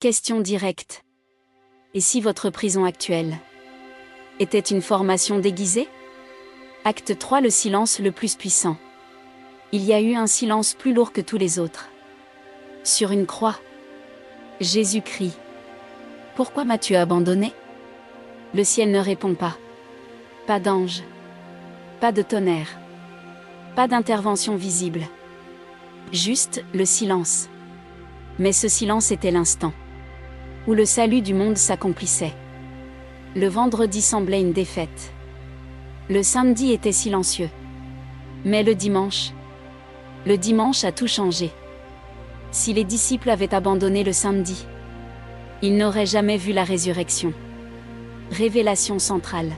Question directe. Et si votre prison actuelle était une formation déguisée? Acte 3. Le silence le plus puissant. Il y a eu un silence plus lourd que tous les autres. Sur une croix, Jésus crie: Pourquoi m'as-tu abandonné? Le ciel ne répond pas. Pas d'ange. Pas de tonnerre. Pas d'intervention visible. Juste le silence. Mais ce silence était l'instant où le salut du monde s'accomplissait. Le vendredi semblait une défaite. Le samedi était silencieux. Mais le dimanche a tout changé. Si les disciples avaient abandonné le samedi, ils n'auraient jamais vu la résurrection. Révélation centrale.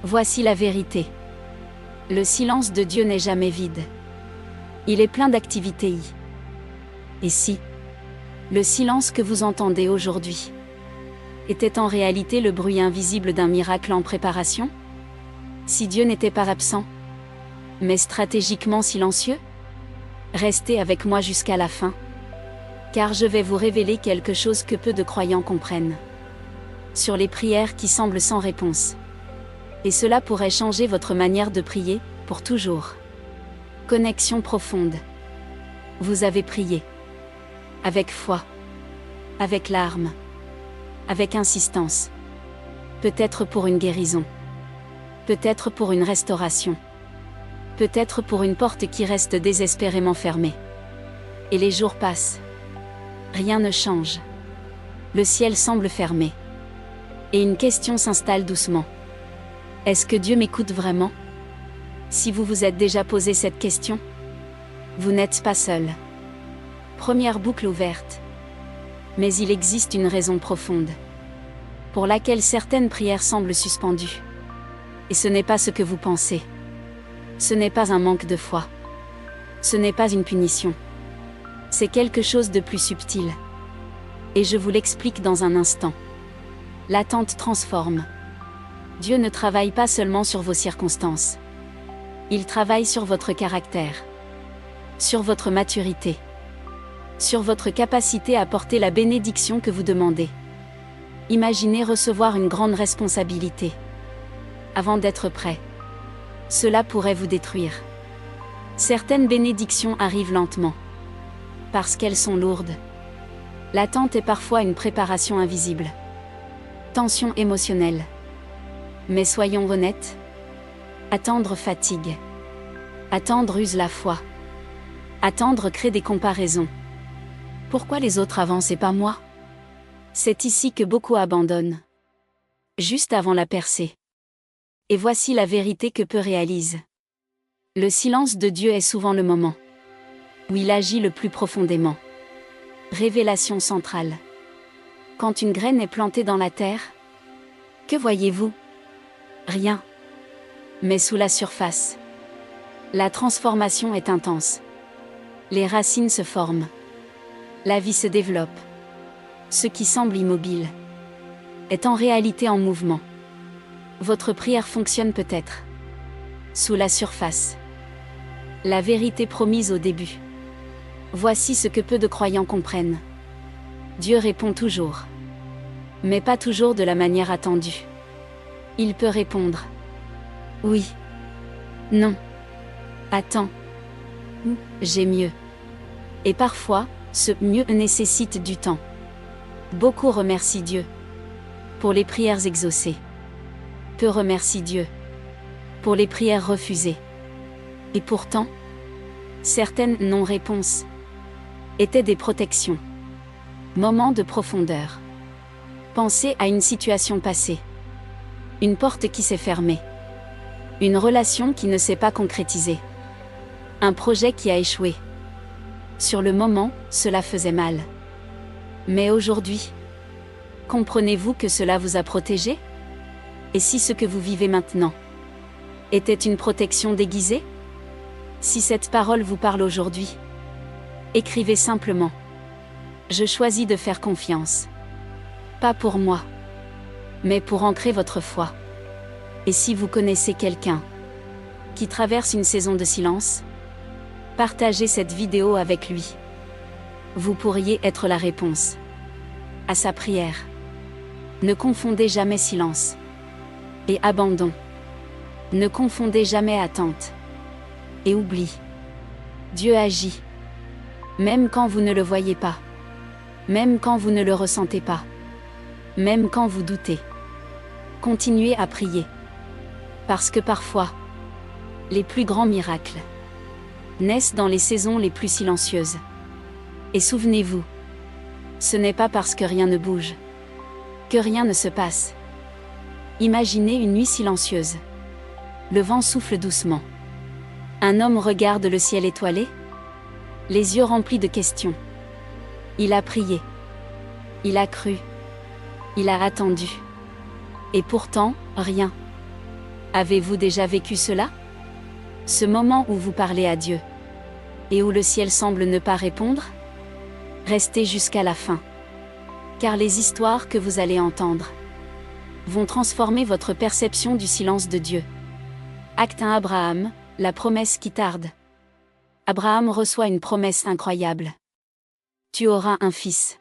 Voici la vérité. Le silence de Dieu n'est jamais vide. Il est plein d'activité. Et si le silence que vous entendez aujourd'hui était en réalité le bruit invisible d'un miracle en préparation? Si Dieu n'était pas absent, mais stratégiquement silencieux? Restez avec moi jusqu'à la fin, car je vais vous révéler quelque chose que peu de croyants comprennent. Sur les prières qui semblent sans réponse. Et cela pourrait changer votre manière de prier, pour toujours. Connexion profonde. Vous avez prié. Avec foi. Avec larmes. Avec insistance. Peut-être pour une guérison. Peut-être pour une restauration. Peut-être pour une porte qui reste désespérément fermée. Et les jours passent. Rien ne change. Le ciel semble fermé. Et une question s'installe doucement. Est-ce que Dieu m'écoute vraiment? Si vous vous êtes déjà posé cette question, vous n'êtes pas seul. Première boucle ouverte. Mais il existe une raison profonde pour laquelle certaines prières semblent suspendues. Et ce n'est pas ce que vous pensez. Ce n'est pas un manque de foi. Ce n'est pas une punition. C'est quelque chose de plus subtil. Et je vous l'explique dans un instant. L'attente transforme. Dieu ne travaille pas seulement sur vos circonstances. Il travaille sur votre caractère. Sur votre maturité. Sur votre capacité à porter la bénédiction que vous demandez. Imaginez recevoir une grande responsabilité. Avant d'être prêt. Cela pourrait vous détruire. Certaines bénédictions arrivent lentement. Parce qu'elles sont lourdes. L'attente est parfois une préparation invisible. Tension émotionnelle. Mais soyons honnêtes. Attendre fatigue. Attendre use la foi. Attendre crée des comparaisons. Pourquoi les autres avancent et pas moi? C'est ici que beaucoup abandonnent. Juste avant la percée. Et voici la vérité que peu réalisent. Le silence de Dieu est souvent le moment où il agit le plus profondément. Révélation centrale. Quand une graine est plantée dans la terre, que voyez-vous? Rien. Mais sous la surface, la transformation est intense. Les racines se forment. La vie se développe. Ce qui semble immobile est en réalité en mouvement. Votre prière fonctionne peut-être sous la surface. La vérité promise au début. Voici ce que peu de croyants comprennent. Dieu répond toujours. Mais pas toujours de la manière attendue. Il peut répondre oui, non, attends, ou j'ai mieux. Et parfois, ce mieux nécessite du temps. Beaucoup remercient Dieu pour les prières exaucées. Peu remercient Dieu pour les prières refusées. Et pourtant, certaines non-réponses étaient des protections. Moments de profondeur. Pensez à une situation passée. Une porte qui s'est fermée. Une relation qui ne s'est pas concrétisée. Un projet qui a échoué. Sur le moment, cela faisait mal. Mais aujourd'hui, comprenez-vous que cela vous a protégé? Et si ce que vous vivez maintenant était une protection déguisée? Si cette parole vous parle aujourd'hui, écrivez simplement. Je choisis de faire confiance. Pas pour moi, mais pour ancrer votre foi. Et si vous connaissez quelqu'un qui traverse une saison de silence, partagez cette vidéo avec lui. Vous pourriez être la réponse à sa prière. Ne confondez jamais silence et abandon. Ne confondez jamais attente et oubli. Dieu agit. Même quand vous ne le voyez pas. Même quand vous ne le ressentez pas. Même quand vous doutez. Continuez à prier. Parce que parfois, les plus grands miracles naissent dans les saisons les plus silencieuses. Et souvenez-vous, ce n'est pas parce que rien ne bouge que rien ne se passe. Imaginez une nuit silencieuse. Le vent souffle doucement. Un homme regarde le ciel étoilé, les yeux remplis de questions. Il a prié. Il a cru. Il a attendu. Et pourtant, rien. Avez-vous déjà vécu cela? Ce moment où vous parlez à Dieu et où le ciel semble ne pas répondre? Restez jusqu'à la fin. Car les histoires que vous allez entendre vont transformer votre perception du silence de Dieu. Acte 1. Abraham, la promesse qui tarde. Abraham reçoit une promesse incroyable. Tu auras un fils.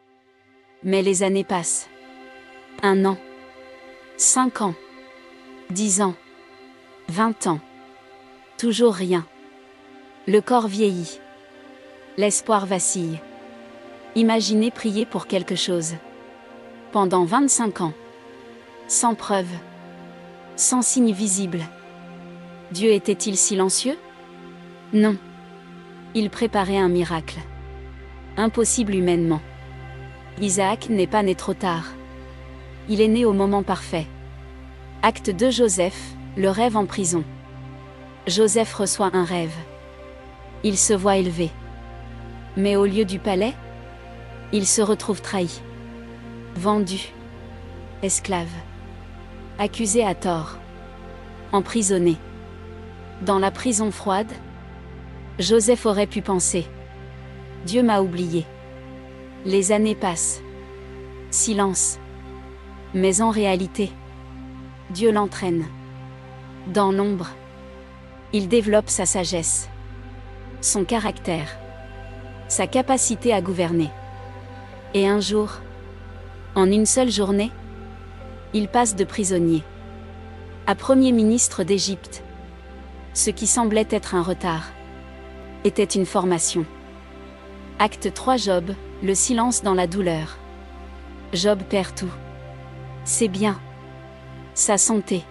Mais les années passent. 1 an. 5 ans. 10 ans. 20 ans. Toujours rien. Le corps vieillit. L'espoir vacille. Imaginez prier pour quelque chose. Pendant 25 ans. Sans preuve. Sans signe visible. Dieu était-il silencieux? Non. Il préparait un miracle. Impossible humainement. Isaac n'est pas né trop tard. Il est né au moment parfait. Acte 2. Joseph, le rêve en prison. Joseph reçoit un rêve. Il se voit élevé. Mais au lieu du palais, il se retrouve trahi. Vendu. Esclave. Accusé à tort. Emprisonné. Dans la prison froide, Joseph aurait pu penser: Dieu m'a oublié. Les années passent. Silence. Mais en réalité, Dieu l'entraîne. Dans l'ombre, il développe sa sagesse, son caractère, sa capacité à gouverner. Et un jour, en une seule journée, il passe de prisonnier à premier ministre d'Égypte. Ce qui semblait être un retard était une formation. Acte 3. Job, le silence dans la douleur. Job perd tout. Ses biens, sa santé,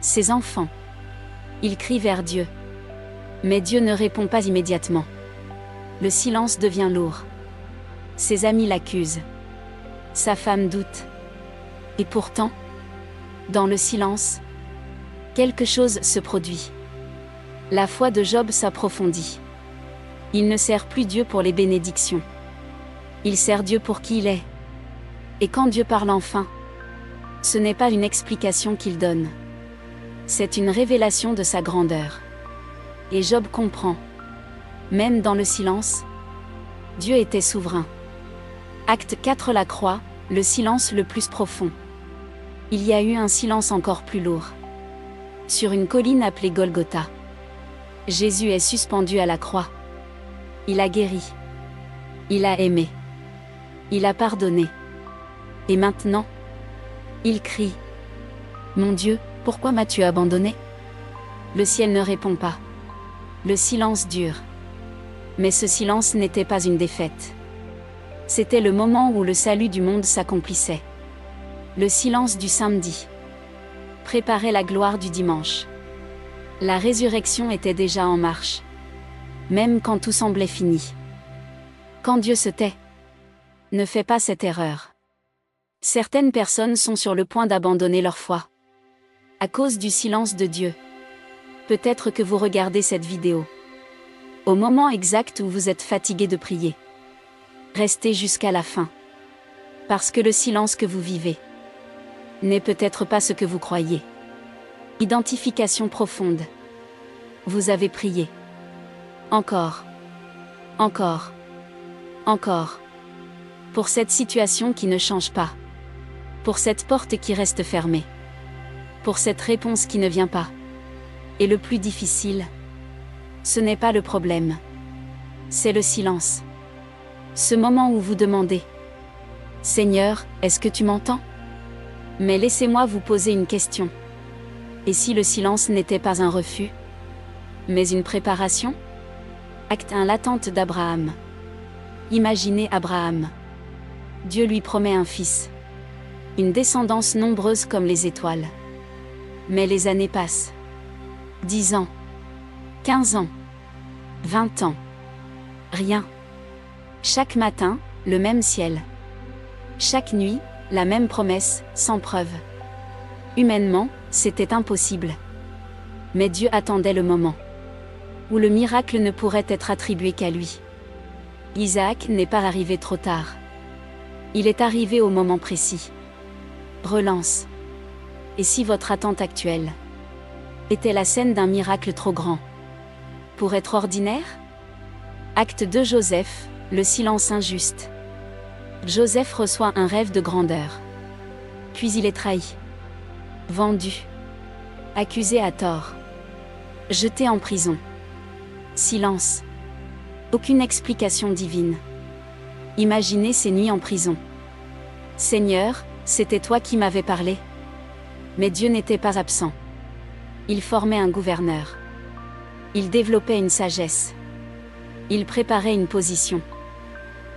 ses enfants. Il crie vers Dieu. Mais Dieu ne répond pas immédiatement. Le silence devient lourd. Ses amis l'accusent. Sa femme doute. Et pourtant, dans le silence, quelque chose se produit. La foi de Job s'approfondit. Il ne sert plus Dieu pour les bénédictions. Il sert Dieu pour qui il est. Et quand Dieu parle enfin, ce n'est pas une explication qu'il donne. C'est une révélation de sa grandeur. Et Job comprend. Même dans le silence, Dieu était souverain. Acte 4. La croix, le silence le plus profond. Il y a eu un silence encore plus lourd. Sur une colline appelée Golgotha, Jésus est suspendu à la croix. Il a guéri. Il a aimé. Il a pardonné. Et maintenant, il crie: Mon Dieu, pourquoi m'as-tu abandonné? Le ciel ne répond pas. Le silence dure. Mais ce silence n'était pas une défaite. C'était le moment où le salut du monde s'accomplissait. Le silence du samedi préparait la gloire du dimanche. La résurrection était déjà en marche. Même quand tout semblait fini. Quand Dieu se tait, ne fais pas cette erreur. Certaines personnes sont sur le point d'abandonner leur foi à cause du silence de Dieu. Peut-être que vous regardez cette vidéo au moment exact où vous êtes fatigué de prier. Restez jusqu'à la fin. Parce que le silence que vous vivez n'est peut-être pas ce que vous croyez. Identification profonde. Vous avez prié. Encore. Encore. Encore. Pour cette situation qui ne change pas. Pour cette porte qui reste fermée. Pour cette réponse qui ne vient pas. Et le plus difficile, ce n'est pas le problème. C'est le silence. Ce moment où vous demandez: Seigneur, est-ce que tu m'entends? Mais laissez-moi vous poser une question. Et si le silence n'était pas un refus, mais une préparation? Acte 1. L'attente d'Abraham. Imaginez Abraham. Dieu lui promet un fils. Une descendance nombreuse comme les étoiles. Mais les années passent. 10 ans. 15 ans. 20 ans. Rien. Chaque matin, le même ciel. Chaque nuit, la même promesse, sans preuve. Humainement, c'était impossible. Mais Dieu attendait le moment où le miracle ne pourrait être attribué qu'à lui. Isaac n'est pas arrivé trop tard. Il est arrivé au moment précis. Relance. Et si votre attente actuelle était la scène d'un miracle trop grand pour être ordinaire? Acte 2. Joseph, le silence injuste. Joseph reçoit un rêve de grandeur. Puis il est trahi. Vendu. Accusé à tort. Jeté en prison. Silence. Aucune explication divine. Imaginez ces nuits en prison. Seigneur, c'était toi qui m'avais parlé. Mais Dieu n'était pas absent. Il formait un gouverneur. Il développait une sagesse. Il préparait une position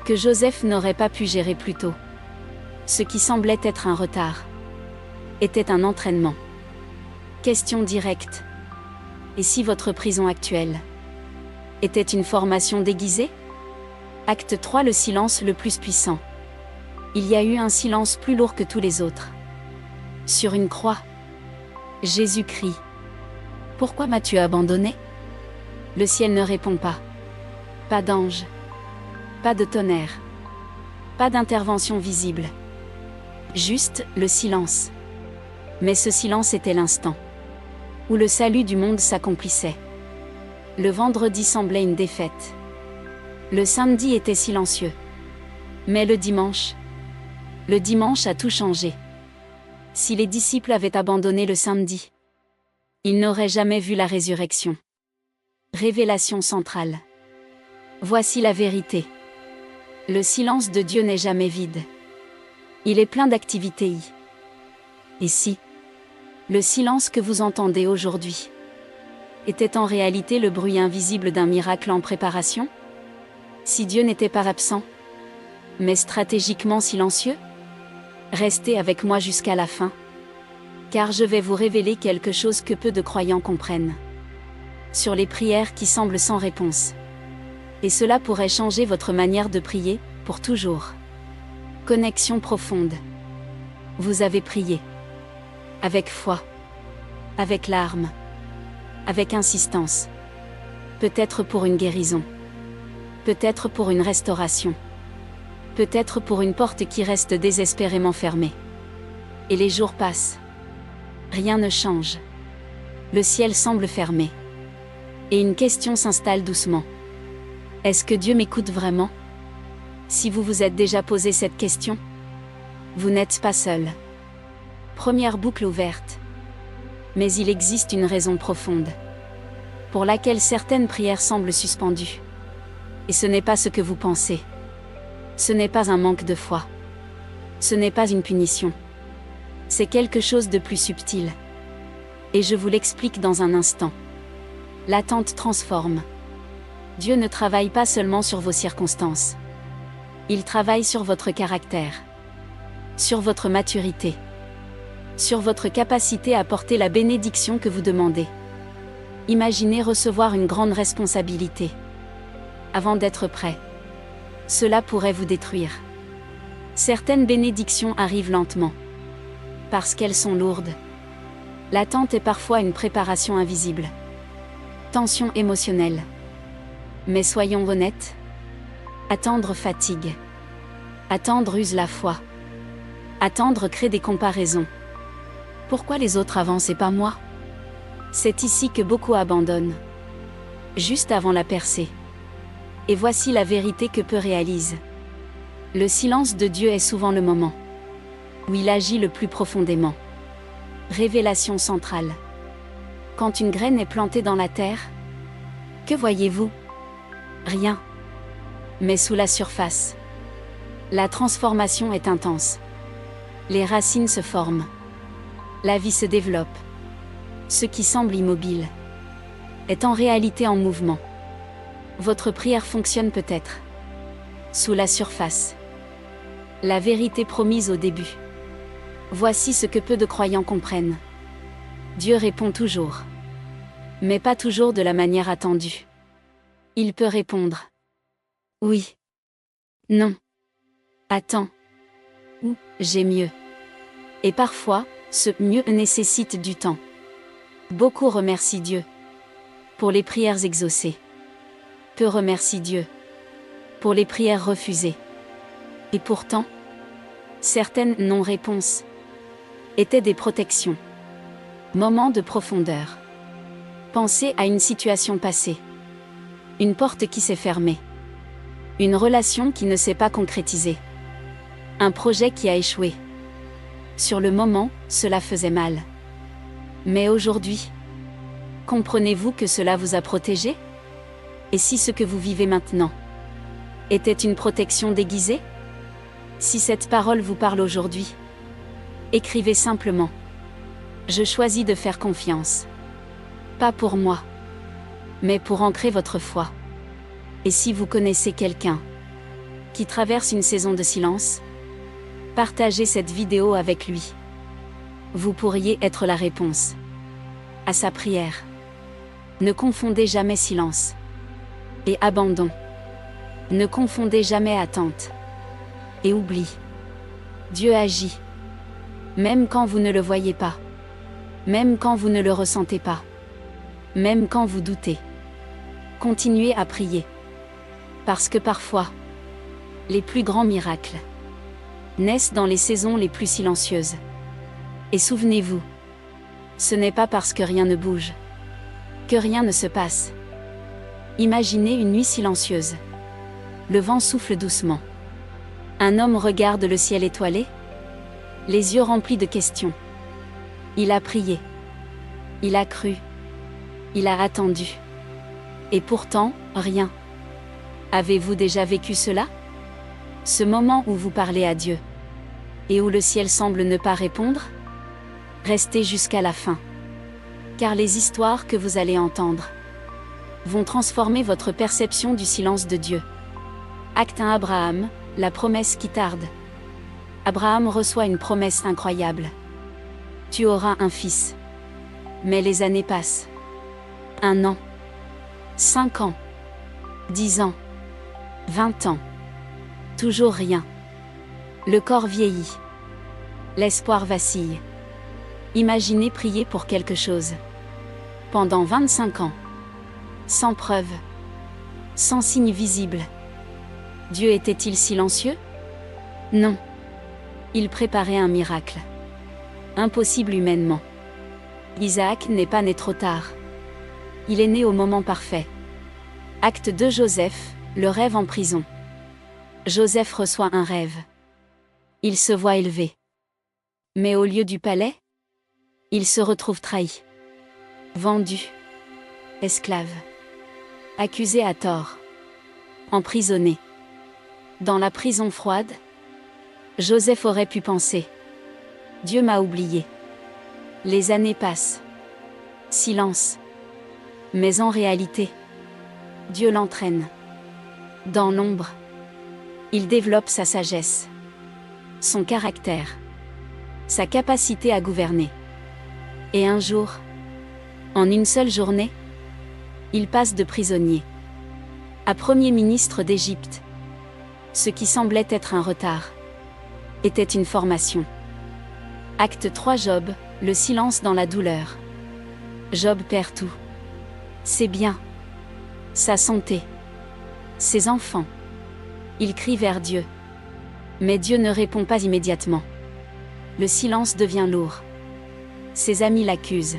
que Joseph n'aurait pas pu gérer plus tôt. Ce qui semblait être un retard était un entraînement. Question directe. Et si votre prison actuelle était une formation déguisée? Acte 3. Le silence le plus puissant. Il y a eu un silence plus lourd que tous les autres. Sur une croix, Jésus crie. Pourquoi m'as-tu abandonné? Le ciel ne répond pas. Pas d'ange. Pas de tonnerre. Pas d'intervention visible. Juste le silence. Mais ce silence était l'instant où le salut du monde s'accomplissait. Le vendredi semblait une défaite. Le samedi était silencieux. Mais le dimanche a tout changé. Si les disciples avaient abandonné le samedi, ils n'auraient jamais vu la résurrection. Révélation centrale. Voici la vérité. Le silence de Dieu n'est jamais vide. Il est plein d'activité. Et si le silence que vous entendez aujourd'hui était en réalité le bruit invisible d'un miracle en préparation? Si Dieu n'était pas absent, mais stratégiquement silencieux? Restez avec moi jusqu'à la fin, car je vais vous révéler quelque chose que peu de croyants comprennent. Sur les prières qui semblent sans réponse. Et cela pourrait changer votre manière de prier, pour toujours. Connexion profonde. Vous avez prié. Avec foi. Avec larmes. Avec insistance. Peut-être pour une guérison. Peut-être pour une restauration. Peut-être pour une porte qui reste désespérément fermée. Et les jours passent. Rien ne change. Le ciel semble fermé. Et une question s'installe doucement. Est-ce que Dieu m'écoute vraiment? Si vous vous êtes déjà posé cette question, vous n'êtes pas seul. Première boucle ouverte. Mais il existe une raison profonde pour laquelle certaines prières semblent suspendues. Et ce n'est pas ce que vous pensez. Ce n'est pas un manque de foi. Ce n'est pas une punition. C'est quelque chose de plus subtil. Et je vous l'explique dans un instant. L'attente transforme. Dieu ne travaille pas seulement sur vos circonstances. Il travaille sur votre caractère. Sur votre maturité. Sur votre capacité à porter la bénédiction que vous demandez. Imaginez recevoir une grande responsabilité. Avant d'être prêt. Cela pourrait vous détruire. Certaines bénédictions arrivent lentement. Parce qu'elles sont lourdes. L'attente est parfois une préparation invisible. Tension émotionnelle. Mais soyons honnêtes. Attendre fatigue. Attendre use la foi. Attendre crée des comparaisons. Pourquoi les autres avancent et pas moi? C'est ici que beaucoup abandonnent. Juste avant la percée. Et voici la vérité que peu réalisent. Le silence de Dieu est souvent le moment où il agit le plus profondément. Révélation centrale. Quand une graine est plantée dans la terre, que voyez-vous? Rien. Mais sous la surface, La transformation est intense. Les racines se forment. La vie se développe. Ce qui semble immobile est en réalité en mouvement. Votre prière fonctionne peut-être sous la surface. La vérité promise au début. Voici ce que peu de croyants comprennent. Dieu répond toujours. Mais pas toujours de la manière attendue. Il peut répondre oui, non, attends, ou j'ai mieux. Et parfois, ce mieux nécessite du temps. Beaucoup remercient Dieu pour les prières exaucées. Peu remercient Dieu pour les prières refusées. Et pourtant, certaines non-réponses étaient des protections. Moments de profondeur. Pensez à une situation passée. Une porte qui s'est fermée. Une relation qui ne s'est pas concrétisée. Un projet qui a échoué. Sur le moment, cela faisait mal. Mais aujourd'hui, comprenez-vous que cela vous a protégé? Et si ce que vous vivez maintenant était une protection déguisée? Si cette parole vous parle aujourd'hui, écrivez simplement. Je choisis de faire confiance. Pas pour moi, mais pour ancrer votre foi. Et si vous connaissez quelqu'un qui traverse une saison de silence, partagez cette vidéo avec lui. Vous pourriez être la réponse à sa prière. Ne confondez jamais silence et abandon. Ne confondez jamais attente et oubli. Dieu agit, même quand vous ne le voyez pas, même quand vous ne le ressentez pas, même quand vous doutez. Continuez à prier. Parce que parfois, les plus grands miracles naissent dans les saisons les plus silencieuses. Et souvenez-vous, ce n'est pas parce que rien ne bouge que rien ne se passe. Imaginez une nuit silencieuse. Le vent souffle doucement. Un homme regarde le ciel étoilé, les yeux remplis de questions. Il a prié. Il a cru. Il a attendu. Et pourtant, rien. Avez-vous déjà vécu cela? Ce moment où vous parlez à Dieu et où le ciel semble ne pas répondre? Restez jusqu'à la fin. Car les histoires que vous allez entendre vont transformer votre perception du silence de Dieu. Acte 1. Abraham, la promesse qui tarde. Abraham reçoit une promesse incroyable. Tu auras un fils. Mais les années passent. 1 an. 5 ans. 10 ans. 20 ans. Toujours rien. Le corps vieillit. L'espoir vacille. Imaginez prier pour quelque chose. Pendant 25 ans. Sans preuve. Sans signe visible. Dieu était-il silencieux? Non. Il préparait un miracle. Impossible humainement. Isaac n'est pas né trop tard. Il est né au moment parfait. Acte 2. Joseph, le rêve en prison. Joseph reçoit un rêve. Il se voit élevé. Mais au lieu du palais, il se retrouve trahi. Vendu. Esclave. Accusé à tort. Emprisonné. Dans la prison froide, Joseph aurait pu penser: Dieu m'a oublié. Les années passent. Silence. Mais en réalité, Dieu l'entraîne. Dans l'ombre, il développe sa sagesse, son caractère, sa capacité à gouverner. Et un jour, en une seule journée, il passe de prisonnier à premier ministre d'Égypte. Ce qui semblait être un retard était une formation. Acte 3. Job, le silence dans la douleur. Job perd tout. Ses biens, sa santé, ses enfants. Il crie vers Dieu. Mais Dieu ne répond pas immédiatement. Le silence devient lourd. Ses amis l'accusent.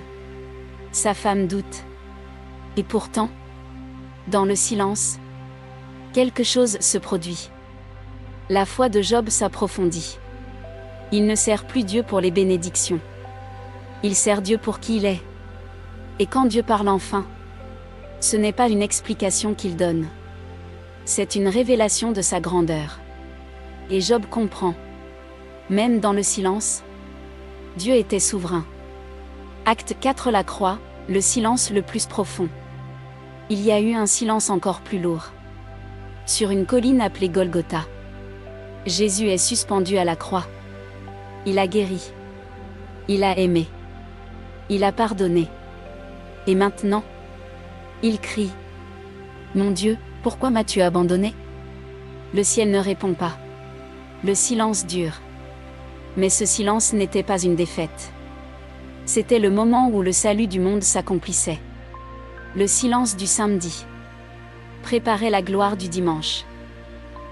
Sa femme doute. Et pourtant, dans le silence, quelque chose se produit. La foi de Job s'approfondit. Il ne sert plus Dieu pour les bénédictions. Il sert Dieu pour qui il est. Et quand Dieu parle enfin, ce n'est pas une explication qu'il donne. C'est une révélation de sa grandeur. Et Job comprend. Même dans le silence, Dieu était souverain. Acte 4. La croix, le silence le plus profond. Il y a eu un silence encore plus lourd. Sur une colline appelée Golgotha, Jésus est suspendu à la croix. Il a guéri. Il a aimé. Il a pardonné. Et maintenant, il crie. Mon Dieu, pourquoi m'as-tu abandonné? Le ciel ne répond pas. Le silence dure. Mais ce silence n'était pas une défaite. C'était le moment où le salut du monde s'accomplissait. Le silence du samedi préparait la gloire du dimanche.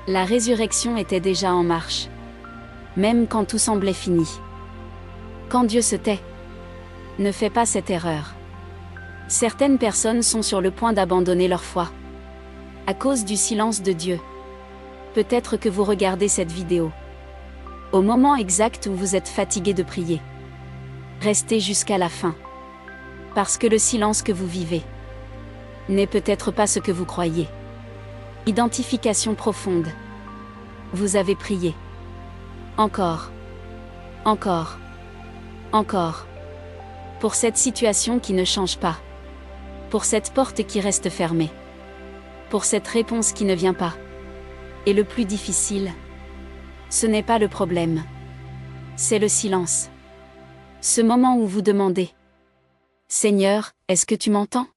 La résurrection était déjà en marche. Même quand tout semblait fini. Quand Dieu se tait, ne fais pas cette erreur. Certaines personnes sont sur le point d'abandonner leur foi. À cause du silence de Dieu. Peut-être que vous regardez cette vidéo au moment exact où vous êtes fatigué de prier. Restez jusqu'à la fin. Parce que le silence que vous vivez n'est peut-être pas ce que vous croyez. Identification profonde. Vous avez prié. Encore. Encore. Encore. Pour cette situation qui ne change pas. Pour cette porte qui reste fermée. Pour cette réponse qui ne vient pas. Et le plus difficile, ce n'est pas le problème. C'est le silence. Ce moment où vous demandez: Seigneur, est-ce que tu m'entends?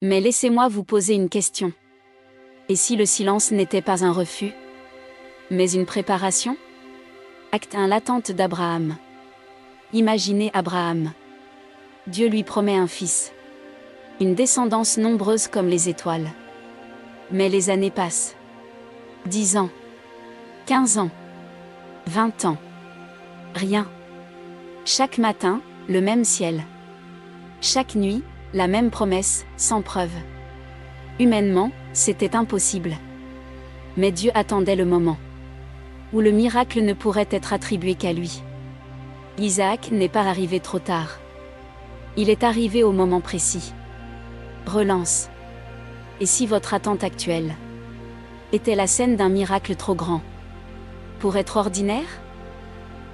Mais laissez-moi vous poser une question. Et si le silence n'était pas un refus, mais une préparation? Acte 1. L'attente d'Abraham. Imaginez Abraham. Dieu lui promet un fils. Une descendance nombreuse comme les étoiles. Mais les années passent. 10 ans. 15 ans. 20 ans. Rien. Chaque matin, le même ciel. Chaque nuit, la même promesse, sans preuve. Humainement, c'était impossible. Mais Dieu attendait le moment où le miracle ne pourrait être attribué qu'à lui. Isaac n'est pas arrivé trop tard. Il est arrivé au moment précis. Relance. Et si votre attente actuelle était la scène d'un miracle trop grand pour être ordinaire?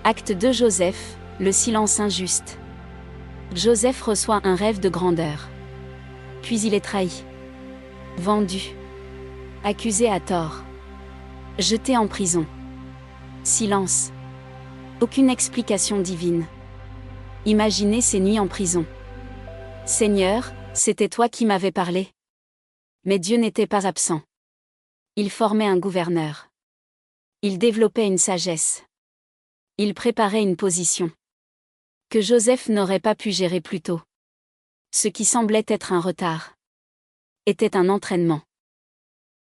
Acte 2. Joseph, le silence injuste. Joseph reçoit un rêve de grandeur. Puis il est trahi. Vendu. Accusé à tort. Jeté en prison. Silence. Aucune explication divine. Imaginez ces nuits en prison. Seigneur, c'était toi qui m'avais parlé. Mais Dieu n'était pas absent. Il formait un gouverneur. Il développait une sagesse. Il préparait une position que Joseph n'aurait pas pu gérer plus tôt. Ce qui semblait être un retard était un entraînement.